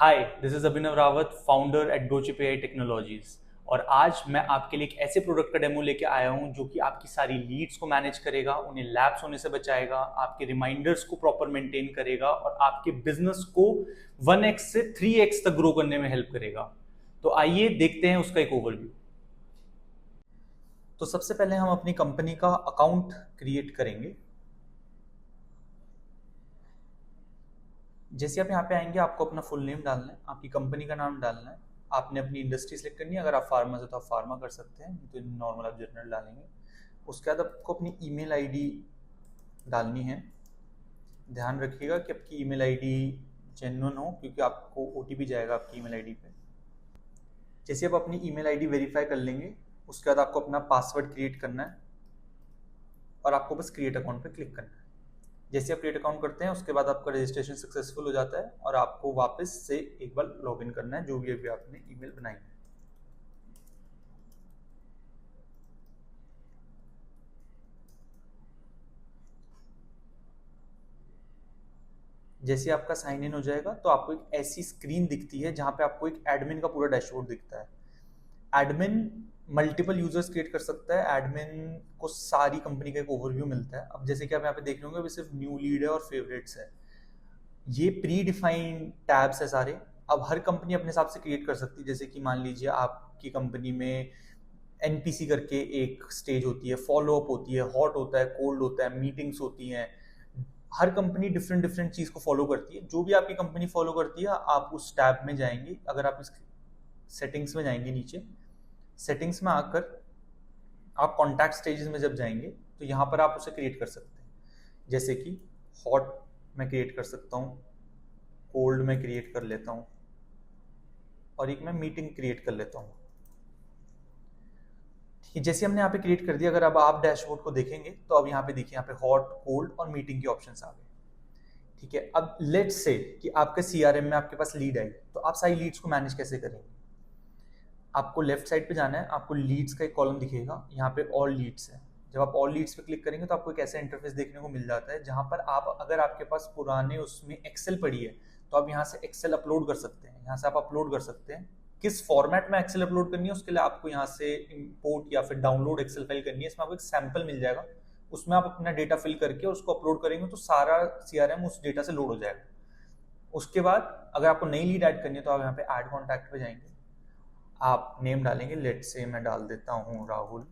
Hi, this is Abhinav Rawat, founder at GoChip AI technologies. और आज मैं आपके लिए एक ऐसे प्रोडक्ट का डेमो लेके आया हूं जो कि आपकी सारी लीड्स को मैनेज करेगा, उन्हें लैप्स होने से बचाएगा, आपके रिमाइंडर्स को प्रॉपर मेंटेन करेगा और आपके बिजनेस को 1x से 3x तक ग्रो करने में हेल्प करेगा। तो आइए देखते हैं उसका एक ओवरव्यू। तो सबसे पहले हम अपनी कंपनी का अकाउंट क्रिएट करेंगे। जैसे आप यहाँ पे आएंगे, आपको अपना फुल नेम डालना है, आपकी कंपनी का नाम डालना है, आपने अपनी इंडस्ट्री सेलेक्ट करनी है। अगर आप फार्मा से तो आप फार्मा कर सकते हैं, तो नॉर्मल आप जनरल डालेंगे। उसके बाद आपको अपनी ईमेल आईडी डालनी है। ध्यान रखिएगा कि आपकी ईमेल आईडी जेन्युइन हो, क्योंकि आपको ओटीपी जाएगा आपकी ईमेल आईडी पे। जैसे आप अपनी ईमेल आईडी वेरीफाई कर लेंगे, उसके बाद आपको अपना पासवर्ड क्रिएट करना है और आपको बस क्रिएट अकाउंट पे क्लिक करना है। जैसे आप क्रिएट अकाउंट करते हैं, उसके बाद आपका रजिस्ट्रेशन सक्सेसफुल हो जाता है और आपको वापस से एक बार लॉगिन करना है, जो भी अभी आपने ईमेल बनाई है। जैसे आपका साइन इन हो जाएगा, तो आपको एक ऐसी स्क्रीन दिखती है जहां पे आपको एक एडमिन का पूरा डैशबोर्ड दिखता है। एडमिन मल्टीपल यूजर्स क्रिएट कर सकता है। एडमिन को सारी कंपनी का एक ओवरव्यू मिलता है। अब जैसे कि आप यहाँ पे देख रहे होंगे, अभी सिर्फ न्यू लीड है और फेवरेट्स है। ये प्री डिफाइंड टैब्स है सारे। अब हर कंपनी अपने हिसाब से क्रिएट कर सकती है। जैसे कि मान लीजिए आपकी कंपनी में एनपीसी करके एक स्टेज होती है, फॉलो अप होती है, हॉट होता है, कोल्ड होता है, मीटिंग्स होती हैं। हर कंपनी डिफरेंट डिफरेंट चीज को फॉलो करती है। जो भी आपकी कंपनी फॉलो करती है, आप उस टैब में जाएंगे। अगर आप इस सेटिंग्स में जाएंगे, नीचे सेटिंग्स में आकर आप कॉन्टैक्ट स्टेजेस में जब जाएंगे, तो यहाँ पर आप उसे क्रिएट कर सकते हैं। जैसे कि हॉट मैं क्रिएट कर सकता हूँ, कोल्ड में क्रिएट कर लेता हूँ, और एक मैं मीटिंग क्रिएट कर लेता हूँ। जैसे हमने यहाँ पे क्रिएट कर दिया, अगर अब आप डैशबोर्ड को देखेंगे, तो अब यहाँ पे देखिए, यहाँ पे हॉट, कोल्ड और मीटिंग के ऑप्शंस आ गए। ठीक है, अब लेट्स से कि आपके सीआरएम में आपके पास लीड आई, तो आप सारी लीड्स को मैनेज कैसे करेंगे? आपको लेफ्ट साइड पे जाना है, आपको लीड्स का एक कॉलम दिखेगा, यहाँ पे ऑल लीड्स है। जब आप ऑल लीड्स पे क्लिक करेंगे, तो आपको एक ऐसा इंटरफेस देखने को मिल जाता है, जहां पर आप, अगर आपके पास पुराने उसमें एक्सेल पड़ी है, तो आप यहाँ से एक्सेल अपलोड कर सकते हैं। यहाँ से आप अपलोड कर सकते हैं। किस फॉर्मेट में एक्सेल अपलोड करनी है, उसके लिए आपको यहाँ से इंपोर्ट या फिर डाउनलोड एक्सेल फाइल करनी है। इसमें आपको एक सैंपल मिल जाएगा, उसमें आप अपना डेटा फिल करके उसको अपलोड करेंगे, तो सारा सीआरएम उस डेटा से लोड हो जाएगा। उसके बाद अगर आपको नई लीड ऐड करनी है, तो आप यहाँ पे ऐड कॉन्टैक्ट पे जाएंगे, आप नेम डालेंगे। लेट से मैं डाल देता हूँ राहुल।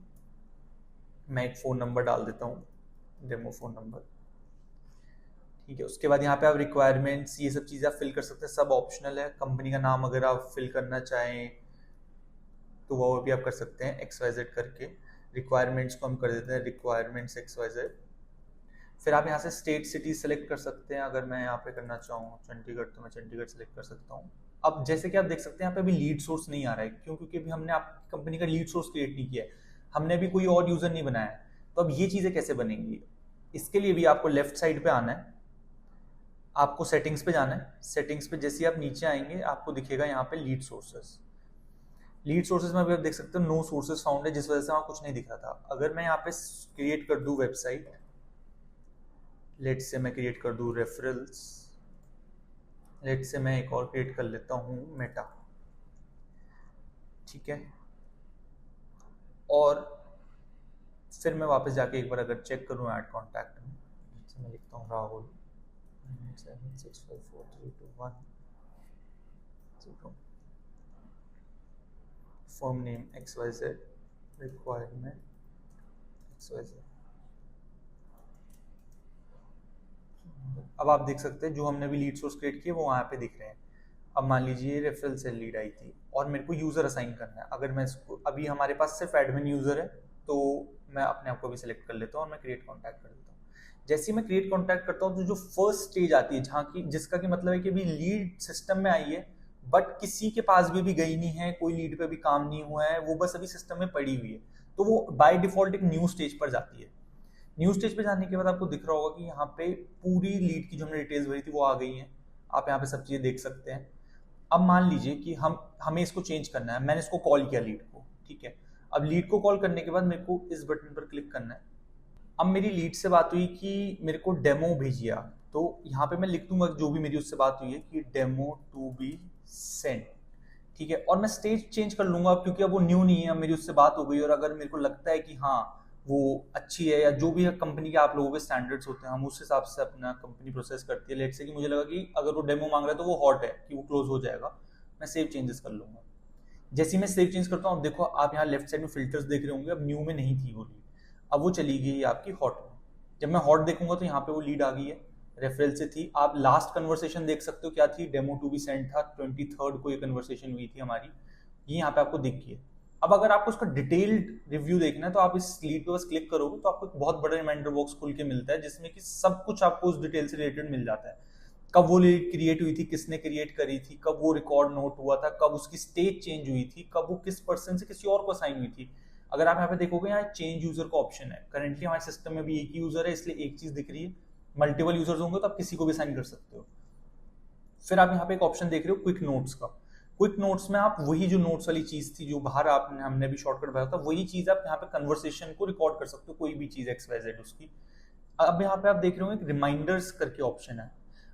मैं एक फ़ोन नंबर डाल देता हूँ, डेमो फ़ोन नंबर। ठीक है, उसके बाद यहाँ पे आप रिक्वायरमेंट्स, ये सब चीज़ें आप फिल कर सकते हैं, सब ऑप्शनल है। कंपनी का नाम अगर आप फिल करना चाहें, तो वो भी आप कर सकते हैं XYZ करके। रिक्वायरमेंट्स को हम कर देते हैं रिक्वायरमेंट्स XYZ। फिर आप यहाँ से स्टेट सिटी सेलेक्ट कर सकते हैं। अगर मैं यहाँ पे करना चाहूँ चंडीगढ़, तो मैं चंडीगढ़ सेलेक्ट कर सकता हूँ। अब जैसे कि आप देख सकते हैं, यहाँ पे अभी लीड सोर्स नहीं आ रहा है। क्यों? क्योंकि अभी हमने आपकी कंपनी का लीड सोर्स क्रिएट नहीं किया है, हमने अभी कोई और यूजर नहीं बनाया है। तो अब ये चीजें कैसे बनेंगी? इसके लिए भी आपको लेफ्ट साइड पे आना है, आपको सेटिंग्स पे जाना है। सेटिंग्स पे जैसे आप नीचे आएंगे, आपको दिखेगा यहाँ पे लीड सोर्सेस। लीड सोर्सेज में भी आप देख सकते हो नो सोर्सेज फाउंड है, जिस वजह से वहाँ कुछ नहीं दिख रहा था। अगर मैं यहाँ पे क्रिएट कर दूं वेबसाइट, लेट से मैं क्रिएट कर दूं रेफरल्स, लेट से मैं एक और क्रिएट कर लेता हूँ मेटा। ठीक है, और फिर मैं वापस जाके एक बार अगर चेक करूँ ऐड कॉन्टैक्ट में, तो मैं लिखता हूँ Rahul 7654321 firm name XYZ, requirement XYZ। अब आप देख सकते हैं जो हमने भी लीड सोर्स क्रिएट किए वो वहाँ पे दिख रहे हैं। अब मान लीजिए रेफरल से लीड आई थी और मेरे को यूजर असाइन करना है। अगर मैं इसको, अभी हमारे पास सिर्फ एडमिन यूजर है, तो मैं अपने आप को भी सिलेक्ट कर लेता हूँ और मैं क्रिएट कॉन्टैक्ट कर देता हूँ। जैसे ही मैं क्रिएट कॉन्टैक्ट करता हूँ, तो जो फर्स्ट स्टेज आती है, जहाँ की, जिसका कि मतलब है कि अभी लीड सिस्टम में आई है, बट किसी के पास भी गई नहीं है, कोई लीड पे भी काम नहीं हुआ है, वो बस अभी सिस्टम में पड़ी हुई है, तो वो बाय डिफॉल्ट एक न्यू स्टेज पर जाती है। न्यू स्टेज पे जाने के बाद आपको दिख रहा होगा कि यहाँ पे पूरी लीड की जो हमने डिटेल्स भरी थी वो आ गई हैं। आप यहाँ पे सब चीजें देख सकते हैं। अब मान लीजिए कि हमें इसको चेंज करना है। मैंने इसको कॉल किया लीड को, ठीक है। अब लीड को कॉल करने के बाद मेरे को इस बटन पर क्लिक करना है। अब मेरी लीड से बात हुई कि मेरे को डेमो भेजिए आप, तो यहाँ पे मैं लिख दूंगा जो भी मेरी उससे बात हुई है कि डेमो टू बी सेंड, ठीक है। और मैं स्टेज चेंज कर लूंगा क्योंकि अब वो न्यू नहीं है, अब मेरी उससे बात हो गई, और अगर मेरे को लगता है कि हाँ वो अच्छी है या जो भी है कंपनी के आप लोगों के स्टैंडर्ड्स होते हैं, हम उस हिसाब से अपना कंपनी प्रोसेस करती है। लेट से कि मुझे लगा कि अगर वो डेमो मांग रहा है तो वो हॉट है कि वो क्लोज हो जाएगा, मैं सेव चेंजेस कर लूंगा। जैसे ही मैं सेव चेंज करता हूँ, अब देखो आप यहाँ लेफ्ट साइड में फिल्टर्स देख रहे होंगे, अब न्यू में नहीं थी वो लीड, अब वो चली गई आपकी हॉट में। जब मैं हॉट देखूंगा तो यहाँ पे वो लीड आ गई है, रेफरल से थी। आप लास्ट कन्वर्सेशन देख सकते हो क्या थी, डेमो टू बी सेंड था, 23rd को ये कन्वर्सेशन हुई थी हमारी, ये यहाँ पे आपको दिख गई है। अब अगर आपको उसका डिटेल्ड रिव्यू देखना है तो आप इस लीड पे बस क्लिक करोगे तो आपको एक बहुत बड़ा रिमाइंडर बॉक्स खुल के मिलता है जिसमें कि सब कुछ आपको उस डिटेल से रिलेटेड मिल जाता है। कब वो लीड क्रिएट हुई थी, किसने क्रिएट करी थी, कब वो रिकॉर्ड नोट हुआ था, कब उसकी स्टेज चेंज हुई थी, कब वो किस पर्सन से किसी और को असाइन हुई थी। अगर आप यहाँ पे देखोगे, यहाँ चेंज यूजर का ऑप्शन है। करेंटली हमारे सिस्टम में भी एक ही यूजर है इसलिए एक चीज दिख रही है, मल्टीपल यूजर्स होंगे तो आप किसी को भी असाइन कर सकते हो। फिर आप यहाँ पे एक ऑप्शन देख रहे हो क्विक नोट्स का। क्विक नोट्स में आप वही जो नोट्स वाली चीज थी जो बाहर आपने हमने भी शॉर्टकट बताया था, वही चीज आप यहाँ पे कन्वर्सेशन को रिकॉर्ड कर सकते हो, कोई भी चीज XYZ उसकी। अब यहाँ पे आप देख रहे हो एक रिमाइंडर्स करके ऑप्शन है।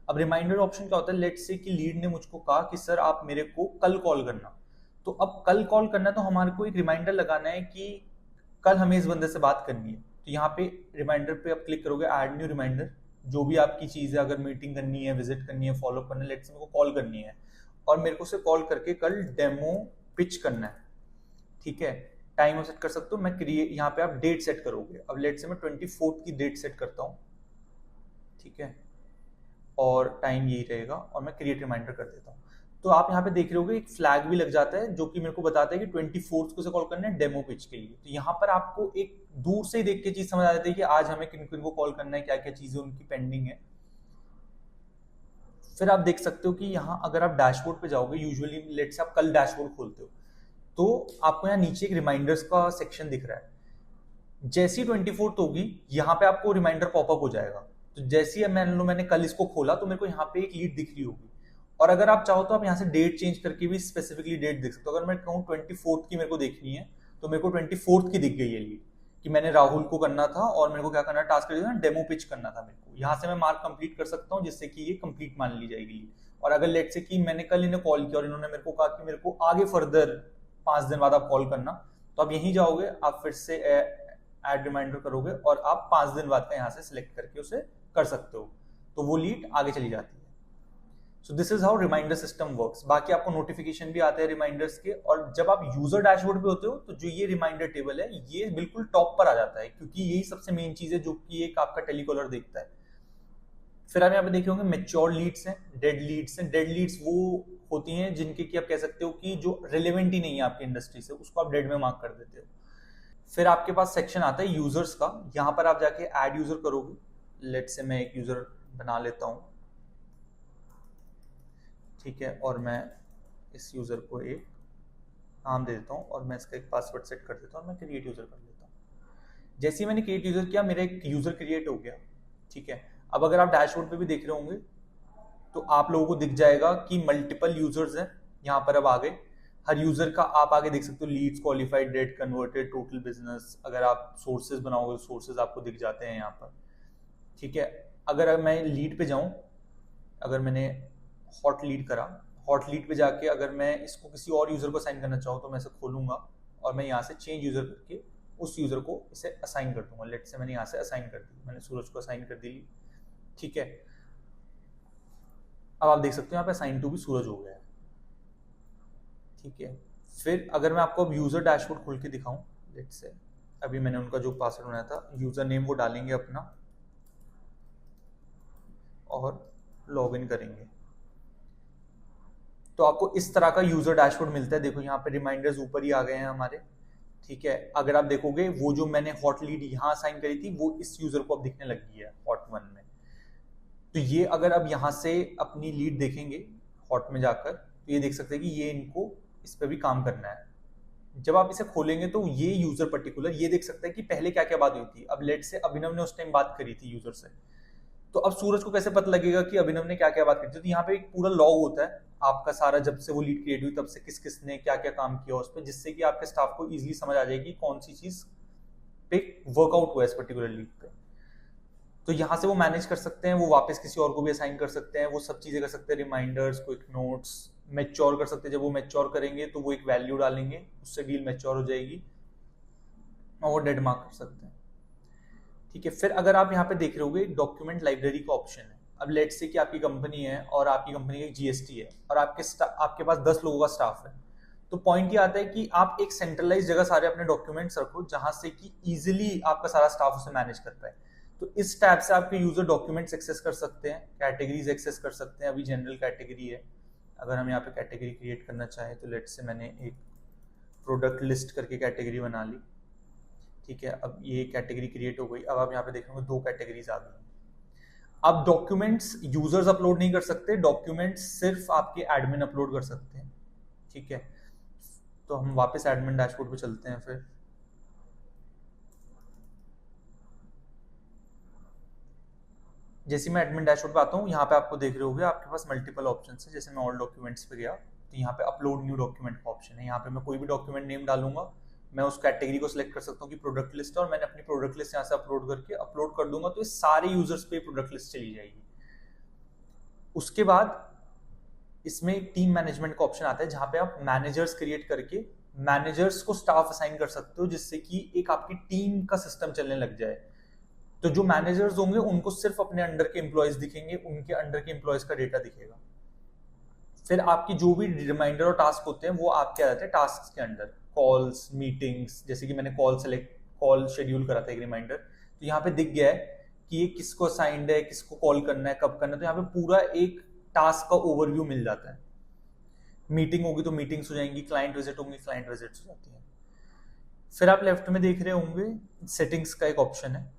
अब रिमाइंडर ऑप्शन क्या होता है, लेट्स से कि लीड ने मुझको कहा कि सर आप मेरे को कल कॉल करना, तो अब कल कॉल करना तो हमारे को एक रिमाइंडर लगाना है कि कल हमें इस बंदे से बात करनी है। तो यहाँ पे रिमाइंडर पे आप क्लिक करोगे, ऐड न्यू रिमाइंडर, जो भी आपकी चीज है, अगर मीटिंग करनी है, विजिट करनी है, फॉलो करना है, लेट्स से मेरे को कॉल करनी है और मेरे को उसे कॉल करके कल डेमो पिच करना है, ठीक है। टाइम सेट कर सकते हो, मैं क्रिएट, यहाँ पे आप डेट सेट करोगे। अब लेट से मैं 24th की डेट सेट करता हूँ, ठीक है, और टाइम यही रहेगा और मैं क्रिएट रिमाइंडर कर देता हूँ। तो आप यहाँ पे देख रहे होगे एक फ्लैग भी लग जाता है जो कि मेरे को बताता है कि 24th को से कॉल करना है डेमो पिच के लिए। तो यहाँ पर आपको एक दूर से ही देख के चीज समझ आ जाती है कि आज हमें किन किन को कॉल करना है, क्या क्या चीजें उनकी पेंडिंग है। फिर आप देख सकते हो कि यहाँ अगर आप डैशबोर्ड पे जाओगे, यूजुअली लेट से आप कल डैशबोर्ड खोलते हो तो आपको यहाँ नीचे एक रिमाइंडर्स का सेक्शन दिख रहा है। जैसी 24th होगी यहाँ पे आपको रिमाइंडर पॉपअप हो जाएगा। तो जैसी अब मैंने कल इसको खोला तो मेरे को यहाँ पे एक लीड दिख रही होगी, और अगर आप चाहो तो आप यहाँ से डेट चेंज करके भी स्पेसिफिकली डेट देख सकते हो। अगर मैं कहूँ 24th की मेरे को देखनी है तो मेरे को 24th की दिख गई है लीड कि मैंने राहुल को करना था और मेरे को क्या करना, टास्क डेमो पिच करना था मेरे को। यहाँ से मैं मार्क कंप्लीट कर सकता हूँ जिससे कि ये कंप्लीट मान ली जाएगी लीड। और अगर लेट से कि मैंने कल इन्हें कॉल किया और इन्होंने मेरे को कहा कि मेरे को आगे फर्दर 5 दिन बाद आप कॉल करना, तो आप यहीं जाओगे, आप फिर से ऐड रिमाइंडर करोगे और आप 5 दिन बाद का यहाँ से सिलेक्ट करके उसे कर सकते हो, तो वो लीड आगे चली जाती है। So this is how reminder system works. बाकी आपको नोटिफिकेशन भी आते हैं रिमाइंडर्स के, और जब आप यूजर डैशबोर्ड पे होते हो तो जो ये रिमाइंडर टेबल है ये बिल्कुल टॉप पर आ जाता है, क्योंकि यही सबसे मेन चीज है जो कि एक आपका टेलीकॉलर देखता है। फिर आप यहाँ पे देखे होंगे मेच्योर लीड्स हैं, डेड लीड्स हैं। डेड लीड्स वो होती हैं जिनके कि आप कह सकते हो कि जो रिलेवेंट ही नहीं है आपकी इंडस्ट्री से, उसको आप डेड में मार्क कर देते हो। फिर आपके पास सेक्शन आता है यूजर्स का, यहाँ पर आप जाके ऐड यूजर करोगे। लेट से मैं एक यूजर बना लेता हूँ, ठीक है, और मैं इस यूजर को एक नाम दे देता हूँ और मैं इसका एक पासवर्ड सेट कर देता हूँ और मैं क्रिएट यूजर कर लेता हूँ। जैसे ही मैंने क्रिएट यूजर किया मेरा एक यूजर क्रिएट हो गया, ठीक है। अब अगर आप डैशबोर्ड पे भी देख रहे होंगे तो आप लोगों को दिख जाएगा कि मल्टीपल यूजर्स हैं यहाँ पर अब आ गए। हर यूजर का आप आगे देख सकते हो, leads, qualified, date converted, total business. अगर आप सोर्सेज बनाओगे सोर्सेज आपको दिख जाते हैं यहाँ पर, ठीक है। अगर मैं लीड पे जाऊँ, अगर मैंने हॉट लीड करा, हॉट लीड पे जाके अगर मैं इसको किसी और यूजर को असाइन करना चाहूँ तो मैं इसे खोलूंगा और मैं यहाँ से चेंज यूजर करके उस यूजर को इसे असाइन कर दूंगा। लेट से मैंने यहाँ से असाइन कर दी, मैंने सूरज को असाइन कर दी, ठीक है। अब आप देख सकते हो यहाँ पे असाइन टू भी सूरज हो गया है, ठीक है। फिर अगर मैं आपको अब यूजर डैशबोर्ड खोल के दिखाऊं, लेट से अभी मैंने उनका जो पासवर्ड बनाया था, यूजर नेम वो डालेंगे अपना और लॉग इन करेंगे तो आपको इस तरह का यूजर डैशबोर्ड मिलता है। देखो यहाँ पे रिमाइंडर्स ऊपर ही आ गए हैं हमारे, ठीक है। अगर आप देखोगे वो जो मैंने हॉट लीड यहाँ असाइन करी थी वो इस यूजर को अब दिखने लगी है हॉट 1 में। तो ये अगर अब यहाँ से अपनी लीड देखेंगे हॉट में जाकर तो ये देख सकते हैं कि ये इनको इस पर भी काम करना है। जब आप इसे खोलेंगे तो ये यूजर पर्टिकुलर ये देख सकता है कि पहले क्या क्या बात हुई थी। अब लेट से अभिनव ने उस टाइम बात करी थी यूजर से, तो अब सूरज को कैसे पता लगेगा कि अभिनव ने क्या क्या बात करी थी। तो यहाँ पे एक पूरा लॉग होता है आपका सारा, जब से वो लीड क्रिएट हुई तब से किस किस ने क्या क्या काम किया उस पर, जिससे कि आपके स्टाफ को इजीली समझ आ जाएगी कौन सी चीज पे वर्कआउट हुआ है इस पर्टिकुलर लीड पे। तो यहाँ से वो मैनेज कर सकते हैं, वो वापस किसी और को भी असाइन कर सकते हैं, वो सब चीजें कर सकते हैं, रिमाइंडर्स, क्विक नोट्स, मैच्योर कर सकते हैं। जब वो मैच्योर करेंगे तो वो एक वैल्यू डालेंगे, उससे डील मैच्योर हो जाएगी और वो डेड मार्क कर सकते हैं। ठीक है, फिर अगर आप यहाँ पे देख रहे होगे डॉक्यूमेंट लाइब्रेरी का ऑप्शन है। अब लेट्स से कि आपकी कंपनी है और आपकी कंपनी का जीएसटी है और आपके पास 10 लोगों का स्टाफ है, तो पॉइंट ये आता है कि आप एक सेंट्रलाइज जगह सारे अपने डॉक्यूमेंट्स रखो जहां से कि इजीली आपका सारा स्टाफ उसे मैनेज कर पाए। तो इस टैब से आपके यूजर डॉक्यूमेंट्स एक्सेस कर सकते हैं, कैटेगरीज एक्सेस कर सकते हैं। अभी जनरल कैटेगरी है, अगर हम यहाँ पे कैटेगरी क्रिएट करना चाहें तो लेट्स से मैंने एक प्रोडक्ट लिस्ट करके कैटेगरी बना ली। ठीक है, अब ये कैटेगरी क्रिएट हो गई। अब आप यहाँ पे देख रहे होंगे 2 कैटेगरीज आ गई। अब डॉक्यूमेंट्स यूजर्स अपलोड नहीं कर सकते, डॉक्यूमेंट्स सिर्फ आपके एडमिन अपलोड कर सकते हैं। ठीक है, तो हम वापस एडमिन डैशबोर्ड पे चलते हैं। फिर जैसे मैं एडमिन डैशबोर्ड पे आता हूँ, यहाँ पे आपको देख रहे होगे आपके पास मल्टीपल ऑप्शंस है। जैसे मैं ऑल डॉक्यूमेंट्स पे गया तो यहाँ पे अपलोड न्यू डॉक्यूमेंट का ऑप्शन है। यहाँ पे मैं कोई भी डॉक्यूमेंट नेम डालूंगा, मैं उस कैटेगरी को सिलेक्ट कर सकता हूँ कि प्रोडक्ट लिस्ट है, और मैंने अपनी प्रोडक्ट लिस्ट यहाँ से अपलोड करके अपलोड कर दूंगा तो ये सारे यूजर्स पे प्रोडक्ट लिस्ट चली जाएगी। उसके बाद इसमें टीम मैनेजमेंट का ऑप्शन आता है जहां पे आप मैनेजर्स क्रिएट करके मैनेजर्स को स्टाफ असाइन कर सकते हो, जिससे कि एक आपकी टीम का सिस्टम चलने लग जाए। तो जो मैनेजर्स होंगे उनको सिर्फ अपने अंडर के एम्प्लॉयज दिखेंगे, उनके अंडर के एम्प्लॉयज का डेटा दिखेगा। फिर आपकी जो भी रिमाइंडर और टास्क होते हैं वो आपके आ जाते हैं टास्क के अंडर, कॉल्स, मीटिंग्स। जैसे कि मैंने कॉल शेड्यूल करा था एक रिमाइंडर, तो यहाँ पे दिख गया है कि ये किसको असाइंड है, किसको कॉल करना है, कब करना है। तो यहाँ पे पूरा एक टास्क का ओवरव्यू मिल जाता है। मीटिंग होगी तो मीटिंग्स हो जाएंगी, क्लाइंट विजिट होंगी, क्लाइंट विजिट्स हो जाती है। फिर आप लेफ्ट में देख रहे होंगे सेटिंग्स का एक ऑप्शन है।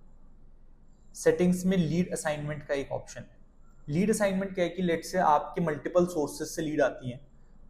सेटिंग्स में लीड असाइनमेंट का एक ऑप्शन है। लीड असाइनमेंट क्या है कि लेट से आपके मल्टीपल सोर्सेज से लीड आती हैं।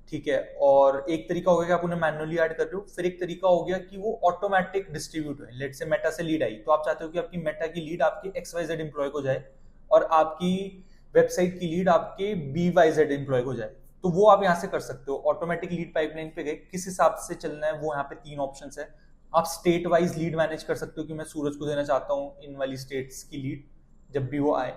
ठीक है, और एक तरीका हो गया कि आप उन्हें मैनुअली ऐड कर रहे हो, फिर एक तरीका हो गया कि वो ऑटोमेटिक डिस्ट्रीब्यूट है। लेट से मेटा से लीड आई तो आप चाहते हो कि आपकी मेटा की लीड आपके XYZ एम्प्लॉय को जाए और आपकी वेबसाइट की लीड आपके BYZ एम्प्लॉय को जाए, तो वो आप यहाँ से कर सकते हो। ऑटोमेटिक लीड पाइपलाइन पे गए, किस हिसाब से चलना है वो यहाँ पे 3 ऑप्शन है। आप स्टेट वाइज लीड मैनेज कर सकते हो कि मैं सूरज को देना चाहता हूँ इन वाली स्टेट्स की लीड जब भी वो आए।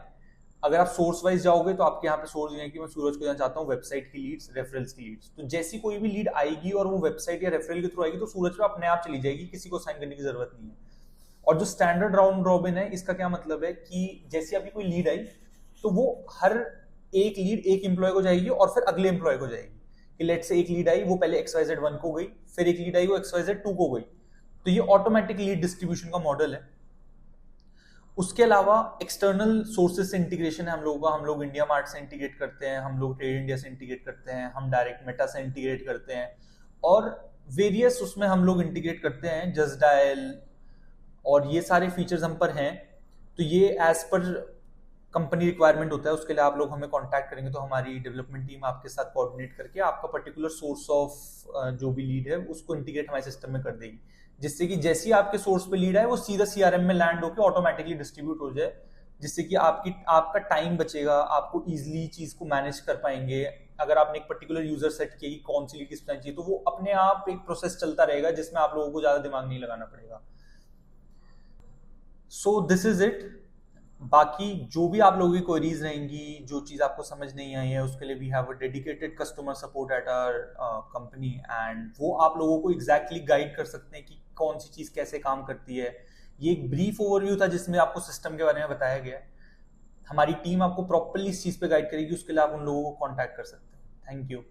अगर आप सोर्स वाइज जाओगे तो आपके यहाँ पे सोर्स है कि मैं सूरज को देना चाहता हूँ वेबसाइट की लीड्स, रेफरल्स की लीड्स। तो जैसी कोई भी लीड आएगी और वो वेबसाइट या रेफरल के थ्रू आएगी तो सूरज पे अपने आप चली जाएगी, किसी को साइन करने की जरूरत नहीं है। और जो स्टैंडर्ड राउंड रॉबिन है, इसका क्या मतलब है कि जैसी आपकी कोई लीड आई तो वो हर एक लीड एक एम्प्लॉय को जाएगी और फिर अगले एम्प्लॉय को जाएगी। कि लेट से एक लीड आई वो पहले XYZ 1 को गई, फिर एक लीड आई वो XYZ 2 को गई। तो ये ऑटोमेटिक लीड डिस्ट्रीब्यूशन का मॉडल है। उसके अलावा एक्सटर्नल सोर्सेज से इंटीग्रेशन है हम लोगों का। हम लोग इंडिया मार्ट से इंटीग्रेट करते हैं, हम लोग ट्रेड इंडिया से इंटीग्रेट करते हैं, हम डायरेक्ट मेटा से इंटीग्रेट करते हैं, और वेरियस उसमें हम लोग इंटीग्रेट करते हैं, जस्ट डायल, और ये सारे फीचर्स हम पर हैं। तो ये एज पर कंपनी रिक्वायरमेंट होता है। उसके लिए आप लोग हमें कांटेक्ट करेंगे तो हमारी डेवलपमेंट टीम आपके साथ कोऑर्डिनेट करके आपका पर्टिकुलर सोर्स ऑफ जो भी लीड है उसको इंटीग्रेट हमारे सिस्टम में कर देगी, जिससे कि जैसे ही आपके सोर्स पे लीड आए वो सीधा CRM में लैंड होकर ऑटोमेटिकली डिस्ट्रीब्यूट हो जाए, जिससे कि आपका टाइम बचेगा, आपको इजीली चीज को मैनेज कर पाएंगे। अगर आपने एक पर्टिकुलर यूजर सेट किया कि कौन सी लीड किस टाइम चाहिए, तो वो अपने आप एक प्रोसेस चलता रहेगा जिसमें आप लोगों को ज्यादा दिमाग नहीं लगाना पड़ेगा। सो दिस इज इट। बाकी जो भी आप लोगों की क्वेरीज रहेंगी, जो चीज आपको समझ नहीं आई है, उसके लिए we have a dedicated customer support at our company, and वो आप लोगों को एग्जैक्टली गाइड कर सकते हैं कि कौन सी चीज कैसे काम करती है। ये एक ब्रीफ ओवरव्यू था जिसमें आपको सिस्टम के बारे में बताया गया। हमारी टीम आपको प्रॉपर्ली इस चीज पे गाइड करेगी, उसके लिए आप उन लोगों को कॉन्टैक्ट कर सकते हैं। Thank you.